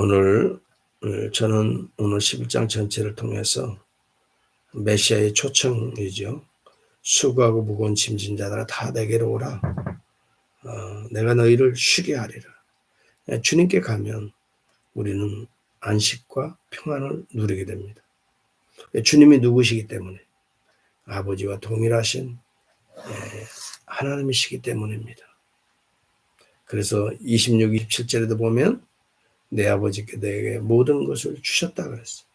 오늘 저는 오늘 11장 전체를 통해서 메시아의 초청이죠. 수고하고 무거운 짐진 자들아 다 내게로 오라. 내가 너희를 쉬게 하리라. 주님께 가면 우리는 안식과 평안을 누리게 됩니다. 주님이 누구시기 때문에 아버지와 동일하신 하나님이시기 때문입니다. 그래서 26, 27절에도 보면 내 아버지께 내게 모든 것을 주셨다 그랬어요.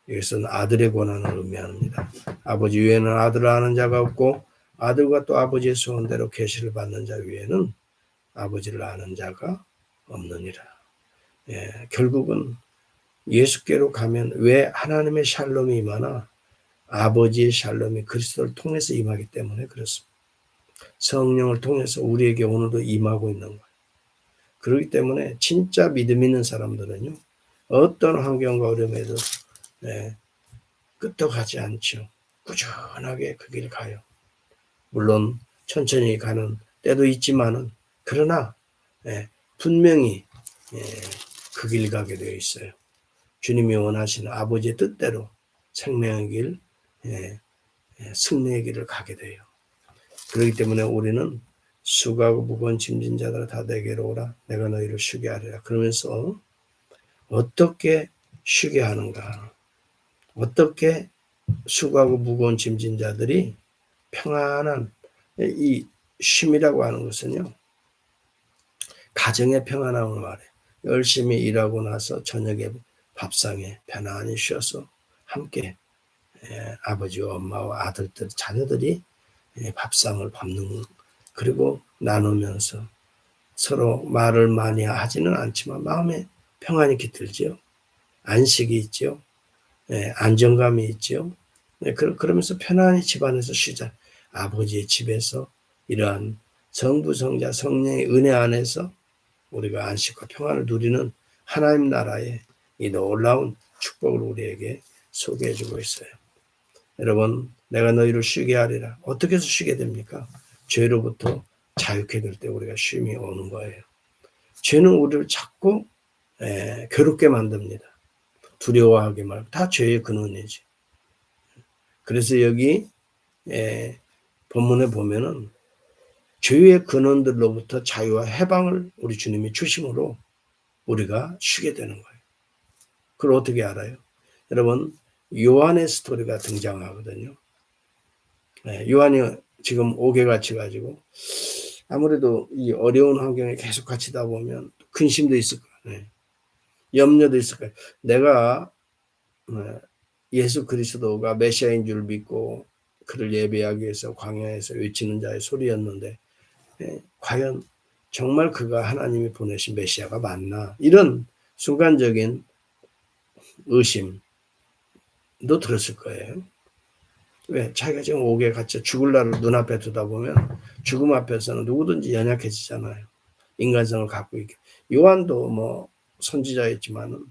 이것은 아들의 권한을 의미합니다. 아버지 위에는 아들을 아는 자가 없고 아들과 또 아버지의 소원대로 계시를 받는 자 위에는 아버지를 아는 자가 없느니라. 결국은 예수께로 가면 왜 하나님의 샬롬이 임하나 아버지의 샬롬이 그리스도를 통해서 임하기 때문에 그렇습니다. 성령을 통해서 우리에게 오늘도 임하고 있는 거예요. 그렇기 때문에 진짜 믿음 있는 사람들은요, 어떤 환경과 어려움에도 끄떡하지 않죠. 꾸준하게 그 길 가요. 물론 천천히 가는 때도 있지만은 그러나 분명히 그 길 가게 되어 있어요. 주님이 원하시는 아버지의 뜻대로 생명의 길, 승리의 길을 가게 돼요. 그렇기 때문에 우리는 수고하고 무거운 짐진 자들아 다 내게로 오라. 내가 너희를 쉬게 하리라. 그러면서 어떻게 쉬게 하는가? 어떻게 수고하고 무거운 짐진 자들이 평안한 이 쉼이라고 하는 것은요. 가정의 평안함을 말해. 열심히 일하고 나서 저녁에 밥상에 편안히 쉬어서 함께 아버지와 엄마와 아들들, 자녀들이 밥상을 밟는 그리고 나누면서 서로 말을 많이 하지는 않지만 마음에 평안이 깃들지요. 안식이 있죠. 안정감이 있죠. 그러면서 편안히 집안에서 쉬자. 아버지의 집에서 이러한 성부, 성자, 성령의 은혜 안에서 우리가 안식과 평안을 누리는 하나님 나라의 이 놀라운 축복을 우리에게 소개해주고 있어요. 여러분, 내가 너희를 쉬게 하리라. 어떻게 해서 쉬게 됩니까? 죄로부터 자유케 될 때 우리가 쉼이 오는 거예요. 죄는 우리를 자꾸 괴롭게 만듭니다. 두려워하게 말고 다 죄의 근원이지. 그래서 여기 본문에 보면은 죄의 근원들로부터 자유와 해방을 우리 주님이 주심으로 우리가 쉬게 되는 거예요. 그걸 어떻게 알아요? 여러분, 요한의 스토리가 등장하거든요. 요한이 지금 옥에 갇혀가지고 아무래도 이 어려운 환경에 계속 갇히다 보면 근심도 있을 거예요. 염려도 있을 거예요. 내가 예수 그리스도가 메시아인 줄 믿고 그를 예배하기 위해서 광야에서 외치는 자의 소리였는데 과연 정말 그가 하나님이 보내신 메시아가 맞나? 이런 순간적인 의심도 들었을 거예요. 왜? 자기가 지금 옥에 갇혀 죽을 날을 눈앞에 두다 보면 죽음 앞에서는 누구든지 연약해지잖아요. 인간성을 갖고 있게. 요한도 뭐 선지자였지만은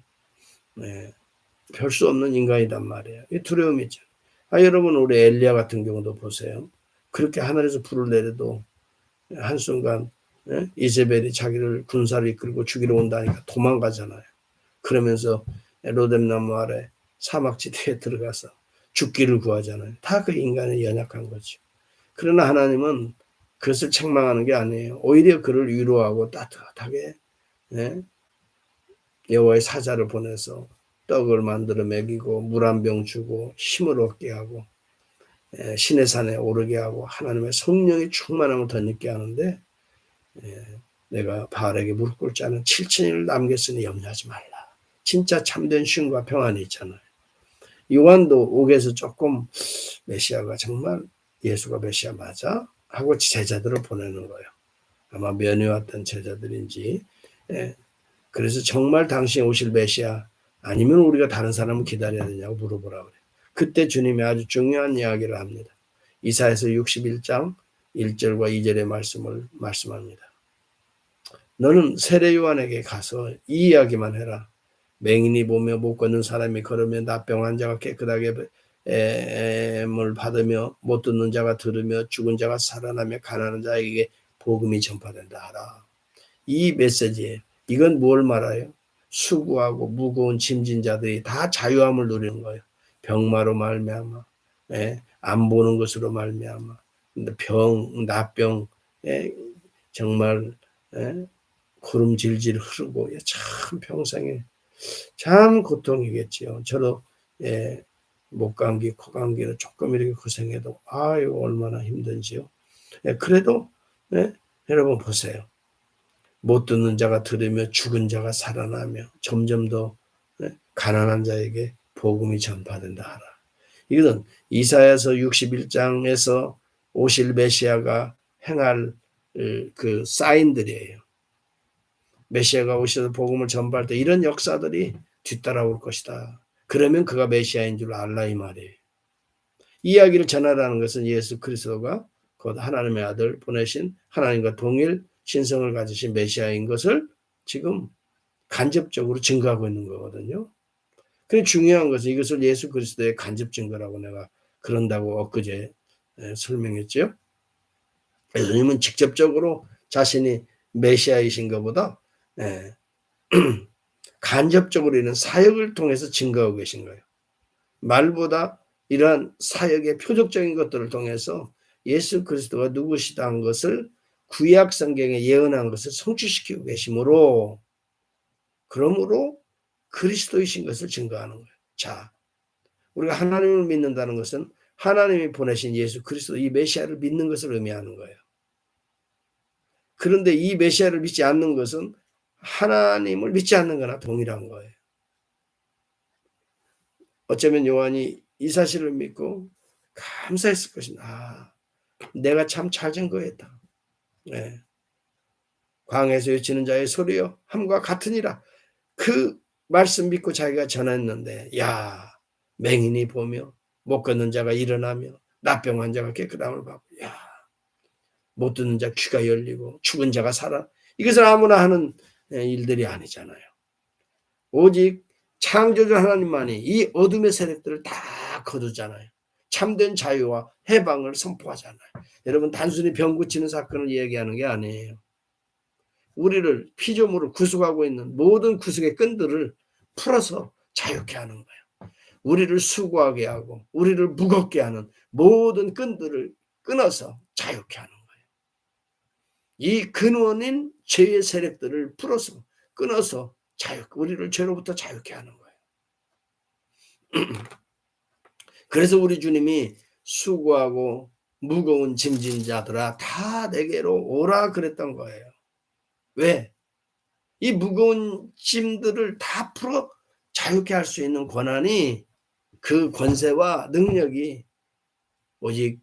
별 수 없는 인간이란 말이에요. 이 두려움이 있죠. 여러분 우리 엘리야 같은 경우도 보세요. 그렇게 하늘에서 불을 내려도 한순간 이세벨이 자기를 군사를 이끌고 죽이러 온다니까 도망가잖아요. 그러면서 로뎀나무 아래 사막지대에 들어가서 죽기를 구하잖아요. 다 그 인간의 연약한 거죠. 그러나 하나님은 그것을 책망하는 게 아니에요. 오히려 그를 위로하고 따뜻하게 여호와의 사자를 보내서 떡을 만들어 먹이고 물 한 병 주고 힘을 얻게 하고 신의 산에 오르게 하고 하나님의 성령의 충만함을 덧입게 하는데 내가 바알에게 무릎 꿇지 않은 7,000일을 남겼으니 염려하지 말라. 진짜 참된 쉼과 평안이 있잖아요. 요한도 옥에서 조금 메시아가 정말 예수가 메시아 맞아? 하고 제자들을 보내는 거예요. 아마 면회 왔던 제자들인지. 그래서 정말 당신이 오실 메시아 아니면 우리가 다른 사람을 기다려야 되냐고 물어보라고 그래요. 그때 주님이 아주 중요한 이야기를 합니다. 이사야서 61장 1절과 2절의 말씀을 말씀합니다. 너는 세례 요한에게 가서 이 이야기만 해라. 맹인이 보며 못 걷는 사람이 걸으며 납병 환자가 깨끗하게 을 받으며 못 듣는 자가 들으며 죽은 자가 살아나며 가난한 자에게 복음이 전파된다 하라. 이 메시지에 이건 뭘 말해요? 수고하고 무거운 짐진 자들이 다 자유함을 누리는 거예요. 병마로 말미암아, 예, 안 보는 것으로 말미암아, 나병, 예, 정말 예, 구름 질질 흐르고 참 평생에 참 고통이겠지요. 저도 예, 목감기, 코감기는 조금 이렇게 고생해도 아유 얼마나 힘든지요. 예, 그래도 예, 여러분 보세요. 못 듣는 자가 들으며 죽은 자가 살아나며 점점 더 예, 가난한 자에게 복음이 전파된다 하라. 이것은 이사야서 61장에서 오실 메시아가 행할 그 사인들이에요. 메시아가 오셔서 복음을 전파할 때 이런 역사들이 뒤따라올 것이다. 그러면 그가 메시아인 줄 알라 이 말이에요. 이야기를 전하라는 것은 예수 그리스도가 곧 하나님의 아들 보내신 하나님과 동일 신성을 가지신 메시아인 것을 지금 간접적으로 증거하고 있는 거거든요. 그게 중요한 것은 이것을 예수 그리스도의 간접 증거라고 내가 그런다고 엊그제 설명했죠. 예수님은 직접적으로 자신이 메시아이신 것보다 간접적으로 이런 사역을 통해서 증거하고 계신 거예요. 말보다 이러한 사역의 표적적인 것들을 통해서 예수 그리스도가 누구시다 한 것을 구약 성경에 예언한 것을 성취시키고 계시므로 그러므로 그리스도이신 것을 증거하는 거예요. 자, 우리가 하나님을 믿는다는 것은 하나님이 보내신 예수 그리스도 이 메시아를 믿는 것을 의미하는 거예요. 그런데 이 메시아를 믿지 않는 것은 하나님을 믿지 않는 거나 동일한 거예요. 어쩌면 요한이 이 사실을 믿고 감사했을 것입니다. 아, 내가 참 잘 증거했다. 네. 광야에서 외치는 자의 소리요 함과 같으니라. 그 말씀 믿고 자기가 전했는데 야 맹인이 보며 못 걷는 자가 일어나며 나병 환자가 깨끗함을 받고 야 못 듣는 자 귀가 열리고 죽은 자가 살아. 이것을 아무나 하는 일들이 아니잖아요. 오직 창조주 하나님만이 이 어둠의 세력들을 다 거두잖아요. 참된 자유와 해방을 선포하잖아요. 여러분 단순히 병 고치는 사건을 이야기하는 게 아니에요. 우리를 피조물을 구속하고 있는 모든 구속의 끈들을 풀어서 자유케 하는 거예요. 우리를 수고하게 하고 우리를 무겁게 하는 모든 끈들을 끊어서 자유케 하는 거예요. 이 근원인 죄의 세력들을 풀어서 끊어서 우리를 죄로부터 자유케 하는 거예요. 그래서 우리 주님이 수고하고 무거운 짐진 자들아 다 내게로 오라 그랬던 거예요. 왜? 이 무거운 짐들을 다 풀어 자유케 할 수 있는 권한이 그 권세와 능력이 오직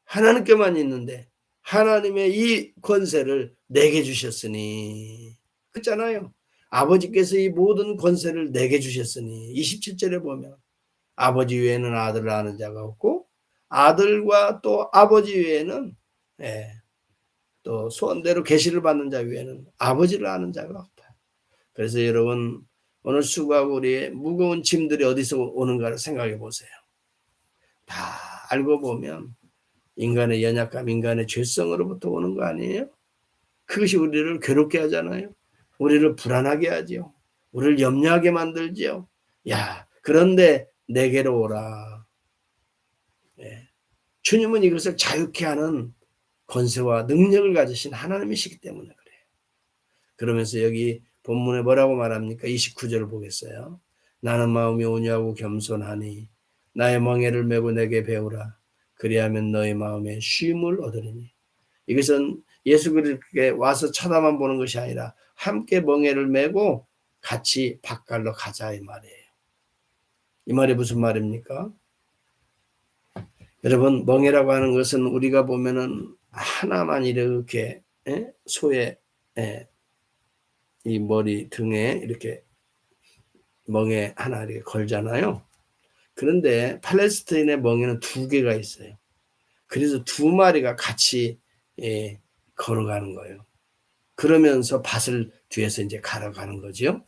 하나님께만 있는데 하나님의 이 권세를 내게 주셨으니 그렇잖아요. 아버지께서 이 모든 권세를 내게 주셨으니 27절에 보면 아버지 외에는 아들을 아는 자가 없고 아들과 또 아버지 외에는 또 소원대로 계시를 받는 자 외에는 아버지를 아는 자가 없다. 그래서 여러분 오늘 수고하고 우리의 무거운 짐들이 어디서 오는가를 생각해 보세요. 다 알고 보면 인간의 연약감, 인간의 죄성으로부터 오는 거 아니에요? 그것이 우리를 괴롭게 하잖아요. 우리를 불안하게 하지요. 우리를 염려하게 만들지요. 야, 그런데 내게로 오라. 예. 주님은 이것을 자유케 하는 권세와 능력을 가지신 하나님이시기 때문에 그래요. 그러면서 여기 본문에 뭐라고 말합니까? 29절을 보겠어요. 나는 마음이 온유하고 겸손하니 나의 멍에를 메고 내게 배우라. 그리하면 너의 마음에 쉼을 얻으리니. 이것은 예수 그리스도께 와서 쳐다만 보는 것이 아니라 함께 멍에를 메고 같이 밭갈러 가자 이 말이에요. 이 말이 무슨 말입니까? 여러분 멍에라고 하는 것은 우리가 보면은 하나만 이렇게 소의 이 머리 등에 이렇게 멍에 하나 이렇게 걸잖아요. 그런데 팔레스타인의 멍에는 두 개가 있어요. 그래서 두 마리가 같이 걸어가는 거예요. 그러면서 밭을 뒤에서 이제 갈아가는 거죠.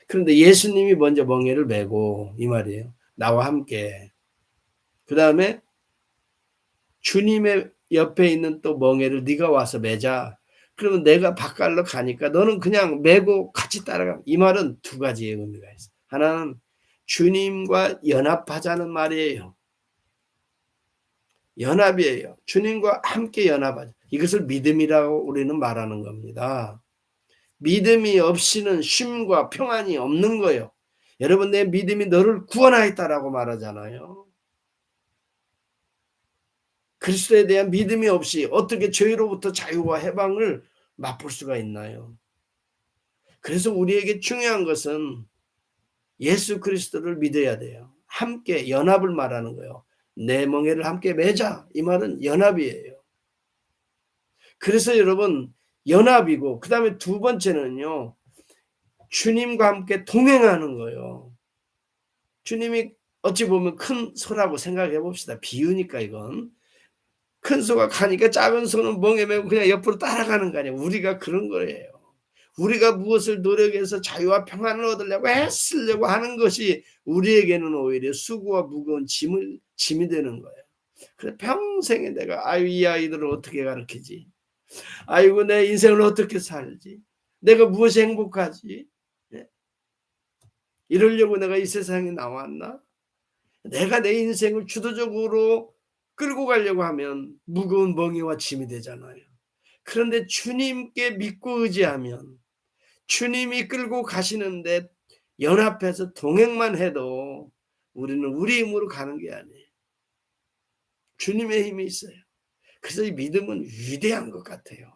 그런데 예수님이 먼저 멍에를 메고 이 말이에요. 나와 함께. 그 다음에 주님의 옆에 있는 또 멍에를 네가 와서 매자. 그러면 내가 바깥로 가니까 너는 그냥 메고 같이 따라가. 이 말은 두 가지의 의미가 있어요. 하나는 주님과 연합하자는 말이에요. 연합이에요. 주님과 함께 연합하자. 이것을 믿음이라고 우리는 말하는 겁니다. 믿음이 없이는 쉼과 평안이 없는 거예요. 여러분, 내 믿음이 너를 구원하였다라고 말하잖아요. 그리스도에 대한 믿음이 없이 어떻게 죄로부터 자유와 해방을 맛볼 수가 있나요? 그래서 우리에게 중요한 것은 예수 그리스도를 믿어야 돼요. 함께 연합을 말하는 거예요. 내 멍에를 함께 매자. 이 말은 연합이에요. 그래서 여러분, 연합이고, 그 다음에 두 번째는요, 주님과 함께 동행하는 거예요. 주님이 어찌 보면 큰 소라고 생각해 봅시다. 비유니까 이건. 큰 소가 가니까 작은 소는 멍에 매고 그냥 옆으로 따라가는 거 아니에요. 우리가 그런 거예요. 우리가 무엇을 노력해서 자유와 평안을 얻으려고 애쓰려고 하는 것이 우리에게는 오히려 수고와 무거운 짐이 되는 거예요. 그래서 평생에 내가 아유 이 아이들을 어떻게 가르치지? 아이고 내 인생을 어떻게 살지? 내가 무엇이 행복하지? 네? 이러려고 내가 이 세상에 나왔나? 내가 내 인생을 주도적으로 끌고 가려고 하면 무거운 멍에와 짐이 되잖아요. 그런데 주님께 믿고 의지하면 주님이 끌고 가시는데 연합해서 동행만 해도 우리는 우리 힘으로 가는 게 아니에요. 주님의 힘이 있어요. 그래서 이 믿음은 위대한 것 같아요.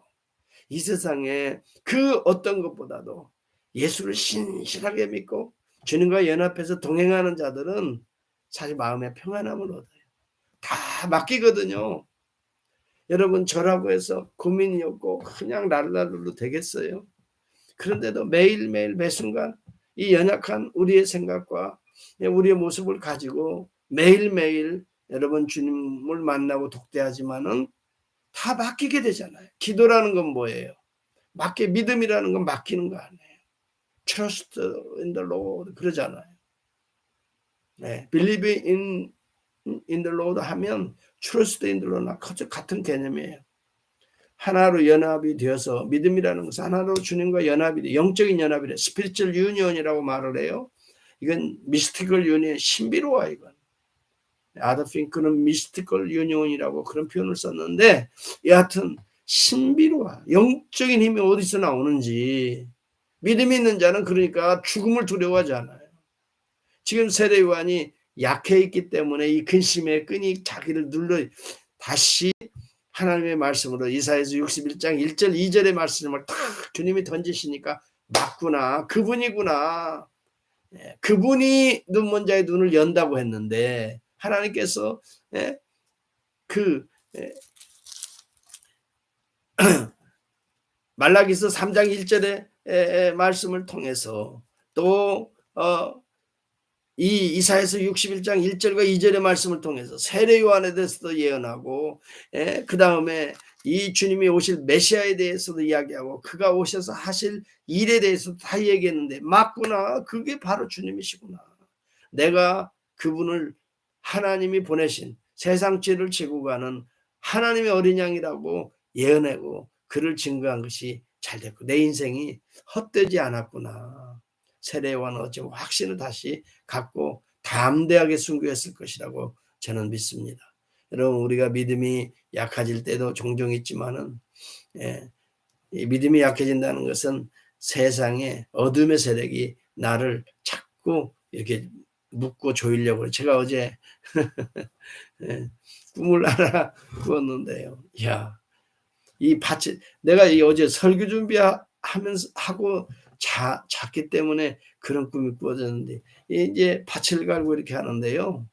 이 세상에 그 어떤 것보다도 예수를 신실하게 믿고 주님과 연합해서 동행하는 자들은 사실 마음의 평안함을 얻어요. 다 맡기거든요. 여러분 저라고 해서 고민이 없고 그냥 랄랄로 되겠어요? 그런데도 매일매일 매순간 이 연약한 우리의 생각과 우리의 모습을 가지고 매일매일 여러분 주님을 만나고 독대하지만은 다 맡기게 되잖아요. 기도라는 건 뭐예요? 믿음이라는 건 맡기는 거 아니에요. Trust in the Lord 그러잖아요. 네, believe in the Lord 하면 trust in the Lord 같은 개념이에요. 하나로 연합이 되어서 믿음이라는 것은 하나로 주님과 연합이 돼 영적인 연합이래. 스피리추얼 유니온이라고 말을 해요. 이건 미스티컬 유니온 신비로워 이건. 아더핑크는 미스티컬 유니온이라고 그런 표현을 썼는데 여하튼 신비로워. 영적인 힘이 어디서 나오는지 믿음이 있는 자는 그러니까 죽음을 두려워하지 않아요. 지금 세례 요한이 약해 있기 때문에 이 근심의 끈이 자기를 눌러 다시 하나님의 말씀으로 이사야서 61장 1절 2절의 말씀을 탁 주님이 던지시니까 맞구나. 그분이구나. 그분이 눈먼 자의 눈을 연다고 했는데 하나님께서 말라기서 3장 1절의 말씀을 통해서 또 이 이사야서 61장 1절과 2절의 말씀을 통해서 세례 요한에 대해서도 예언하고 그 다음에 이 주님이 오실 메시아에 대해서도 이야기하고 그가 오셔서 하실 일에 대해서도 다 얘기했는데 맞구나. 그게 바로 주님이시구나. 내가 그분을 하나님이 보내신 세상 죄를 지고 가는 하나님의 어린 양이라고 예언하고 그를 증거한 것이 잘 됐고 내 인생이 헛되지 않았구나. 세례 요한은 어쩌면 확신을 다시 갖고 담대하게 순교했을 것이라고 저는 믿습니다. 여러분 우리가 믿음이 약해질 때도 종종 있지만은 이 믿음이 약해진다는 것은 세상의 어둠의 세력이 나를 자꾸 이렇게 묶고 조이려고 해요. 제가 어제 꿈을 하나 꾸었는데요. 야, 이 밭이 내가 어제 설교 준비하면서 하고 잤기 때문에 그런 꿈이 꾸어졌는데 이제 밭을 깔고 이렇게 하는데요.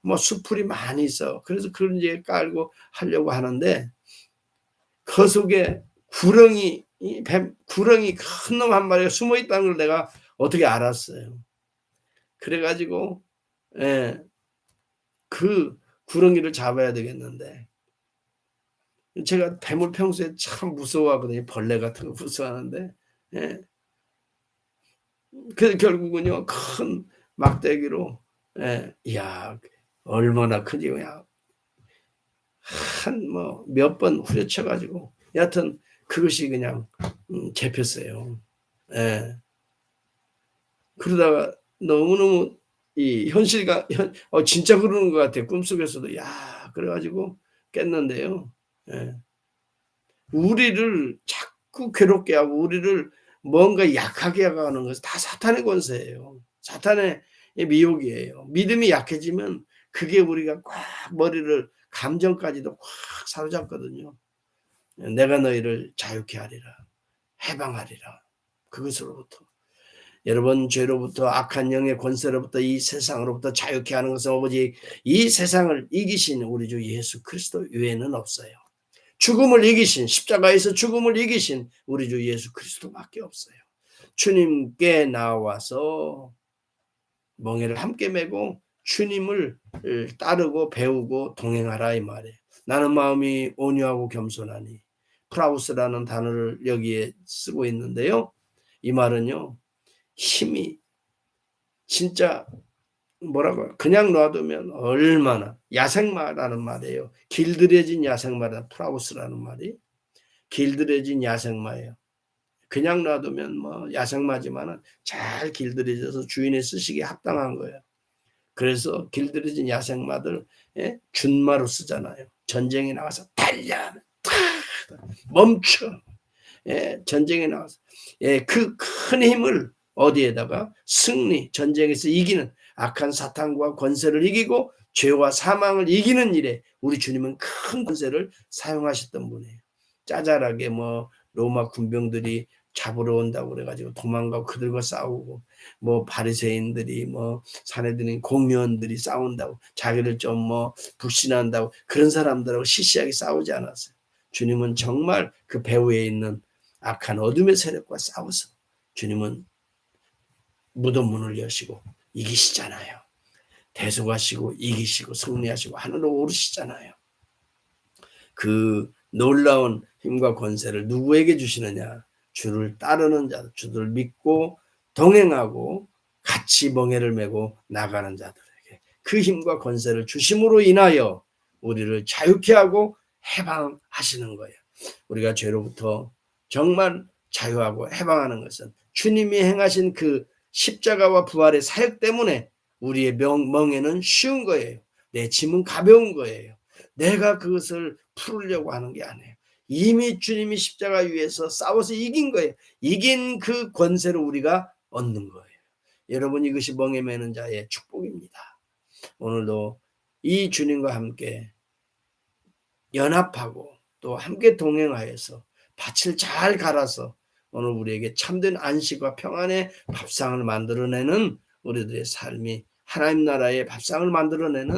뭐 수풀이 많이 있어. 그래서 그런 이제 깔고 하려고 하는데 그 속에 구렁이 큰 놈 한 마리가 숨어 있다는 걸 내가 어떻게 알았어요. 그래가지고 그 구렁이를 잡아야 되겠는데 제가 뱀을 평소에 참 무서워하거든요. 벌레 같은 거 무서워하는데 그래서 결국은요 큰 막대기로 이야 얼마나 크지요. 한 뭐 몇 번 후려쳐가지고 여하튼 그것이 그냥 잡혔어요. 예. 그러다가 너무너무 이 현실과 진짜 그러는 것 같아요. 꿈속에서도 야 그래가지고 깼는데요. 예. 우리를 자꾸 괴롭게 하고 우리를 뭔가 약하게 하는 것은 다 사탄의 권세예요. 사탄의 미혹이에요. 믿음이 약해지면 그게 우리가 꽉 머리를 감정까지도 꽉 사로잡거든요. 내가 너희를 자유케 하리라. 해방하리라. 그것으로부터. 여러분 죄로부터 악한 영의 권세로부터 이 세상으로부터 자유케 하는 것은 오직 이 세상을 이기신 우리 주 예수 그리스도 외에는 없어요. 죽음을 이기신 십자가에서 죽음을 이기신 우리 주 예수 그리스도밖에 없어요. 주님께 나와서 멍에를 함께 메고 주님을 따르고 배우고 동행하라 이 말이에요. 나는 마음이 온유하고 겸손하니 프라우스라는 단어를 여기에 쓰고 있는데요. 이 말은요. 힘이 진짜 뭐라고요? 그냥 놔두면 얼마나 야생마라는 말이에요. 길들여진 야생마라 프라우스라는 말이 길들여진 야생마예요. 그냥 놔두면 뭐 야생마지만은 잘 길들여져서 주인의 쓰시기에 합당한 거예요. 그래서 길들여진 야생마들 준마로 쓰잖아요. 전쟁에 나가서 달려, 멈춰. 전쟁에 나가서 그 큰 힘을 어디에다가 승리, 전쟁에서 이기는 악한 사탄과 권세를 이기고 죄와 사망을 이기는 일에 우리 주님은 큰 권세를 사용하셨던 분이에요. 짜잘하게 뭐 로마 군병들이 잡으러 온다고 그래가지고 도망가고 그들과 싸우고 뭐 바리새인들이 뭐 사내들인 공무원들이 싸운다고 자기를 좀 뭐 불신한다고 그런 사람들하고 시시하게 싸우지 않았어요. 주님은 정말 그 배후에 있는 악한 어둠의 세력과 싸워서 주님은 무덤 문을 여시고 이기시잖아요. 대속하시고 이기시고 승리하시고 하늘로 오르시잖아요. 그 놀라운 힘과 권세를 누구에게 주시느냐? 주를 따르는 자, 주를 믿고 동행하고 같이 멍에를 메고 나가는 자들에게 그 힘과 권세를 주심으로 인하여 우리를 자유케 하고 해방하시는 거예요. 우리가 죄로부터 정말 자유하고 해방하는 것은 주님이 행하신 그 십자가와 부활의 사역 때문에 우리의 멍에는 쉬운 거예요. 내 짐은 가벼운 거예요. 내가 그것을 풀으려고 하는 게 아니에요. 이미 주님이 십자가 위에서 싸워서 이긴 거예요. 이긴 그 권세를 우리가 얻는 거예요. 여러분 이것이 멍에 매는 자의 축복입니다. 오늘도 이 주님과 함께 연합하고 또 함께 동행하여서 밭을 잘 갈아서 오늘 우리에게 참된 안식과 평안의 밥상을 만들어내는 우리들의 삶이 하나님 나라의 밥상을 만들어내는